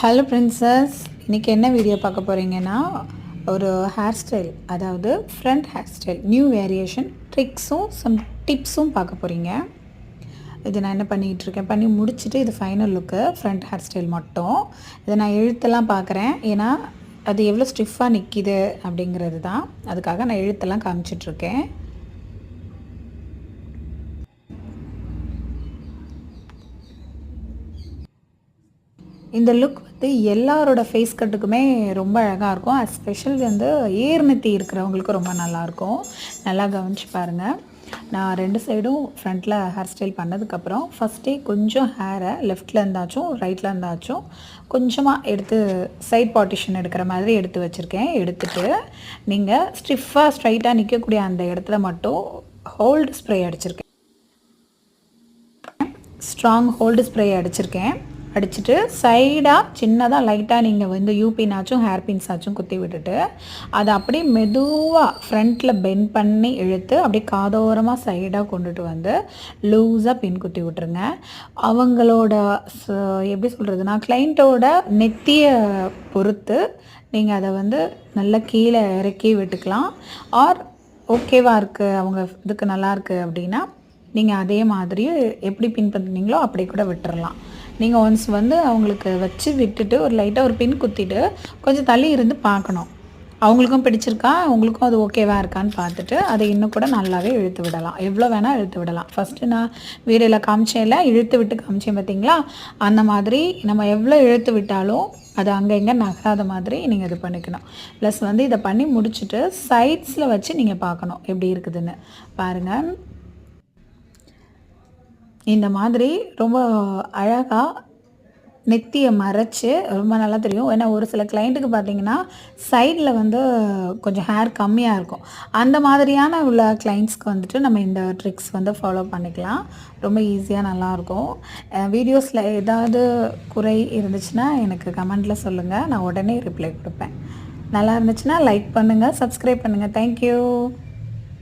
Hello princess, இன்றைக்கி என்ன video பார்க்க போகிறீங்கன்னா ஒரு ஹேர் ஸ்டைல், அதாவது front hair style new variation ட்ரிக்ஸும் டிப்ஸும் பார்க்க போகிறீங்க. இது நான் என்ன பண்ணிகிட்ருக்கேன், பண்ணி முடிச்சுட்டு இது final look front hair style மட்டும். இதை நான் எழுத்தெல்லாம் பார்க்குறேன், ஏன்னா அது எவ்வளோ ஸ்டிஃபாக நிற்கிது அப்படிங்கிறது தான். அதுக்காக நான் எழுத்தெல்லாம் காமிச்சிட்ருக்கேன். இந்த லுக் வந்து எல்லாரோட ஃபேஸ் கட்டுக்குமே ரொம்ப அழகாக இருக்கும். எஸ்பெஷல் வந்து ஏர்நெத்தி இருக்கிறவங்களுக்கு ரொம்ப நல்லாயிருக்கும். நல்லா கவனிச்சு பாருங்கள். நான் 2 சைடும் ஃப்ரண்ட்டில் ஹேர் ஸ்டைல் பண்ணதுக்கப்புறம் ஃபஸ்ட்டே கொஞ்சம் ஹேரை லெஃப்டில் இருந்தாச்சும் ரைட்டில் இருந்தாச்சும் கொஞ்சமாக எடுத்து சைட் பார்ட்டிஷன் எடுக்கிற மாதிரி எடுத்து வச்சுருக்கேன். எடுத்துகிட்டு நீங்கள் ஸ்டிஃபாக ஸ்ட்ரைட்டாக நிற்கக்கூடிய அந்த இடத்துல மட்டும் ஹோல்டு ஸ்ப்ரே அடிச்சிருக்கேன். ஸ்ட்ராங் ஹோல்டு ஸ்ப்ரே அடிச்சுட்டு சைடாக சின்னதாக லைட்டாக நீங்கள் வந்து யூபினாச்சும் ஹேர் பின்ஸாச்சும் குத்தி விட்டுட்டு அதை அப்படியே மெதுவாக ஃப்ரண்ட்டில் பெண்ட் பண்ணி இழுத்து அப்படியே காதோரமாக சைடாக கொண்டுட்டு வந்து லூஸாக பின் குத்தி விட்டுருங்க. அவங்களோட எப்படி சொல்கிறதுனா கிளைண்ட்டோட நெத்தியை பொறுத்து நீங்கள் அதை வந்து நல்லா கீழே இறக்கி விட்டுக்கலாம். ஆர் ஓகேவாக இருக்குது, அவங்க இதுக்கு நல்லா இருக்குது அப்படின்னா நீங்கள் அதே மாதிரி எப்படி பின் பண்ணுறீங்களோ அப்படி கூட விட்டுறலாம். நீங்கள் ஒன்ஸ் வந்து அவங்களுக்கு வச்சு விட்டுட்டு ஒரு லைட்டாக ஒரு பின் குத்திட்டு கொஞ்சம் தள்ளி இருந்து பார்க்கணும், அவங்களுக்கும் பிடிச்சிருக்கா, உங்களுக்கும் அது ஓகேவாக இருக்கான்னு பார்த்துட்டு அதை இன்னும் கூட நல்லாவே இழுத்து விடலாம். எவ்வளோ வேணால் இழுத்து விடலாம். ஃபஸ்ட்டு நான் வீடியோவில் காமிச்சேன்ல, இழுத்து விட்டு காமிச்சேன் பார்த்தீங்களா, அந்த மாதிரி நம்ம எவ்வளோ இழுத்து விட்டாலும் அது அங்கே இங்கே நகராத மாதிரி நீங்கள் இது பண்ணிக்கணும். ப்ளஸ் வந்து இதை பண்ணி முடிச்சுட்டு சைட்ஸில் வச்சு நீங்கள் பார்க்கணும் எப்படி இருக்குதுன்னு பாருங்கள். இந்த மாதிரி ரொம்ப அழகாக நெத்தியை மறைச்சி ரொம்ப நல்லா தெரியும். ஏன்னா ஒரு சில கிளைண்ட்டுக்கு பார்த்திங்கன்னா சைடில் வந்து கொஞ்சம் ஹேர் கம்மியாக இருக்கும். அந்த மாதிரியான உள்ள கிளைண்ட்ஸ்க்கு வந்துட்டு நம்ம இந்த ட்ரிக்ஸ் வந்து ஃபாலோ பண்ணிக்கலாம். ரொம்ப ஈஸியாக நல்லாயிருக்கும். வீடியோஸில் ஏதாவது குறை இருந்துச்சுன்னா எனக்கு கமெண்ட்டில் சொல்லுங்கள், நான் உடனே ரிப்ளை கொடுப்பேன். நல்லா இருந்துச்சுன்னா லைக் பண்ணுங்கள், சப்ஸ்கிரைப் பண்ணுங்கள். தேங்க்யூ.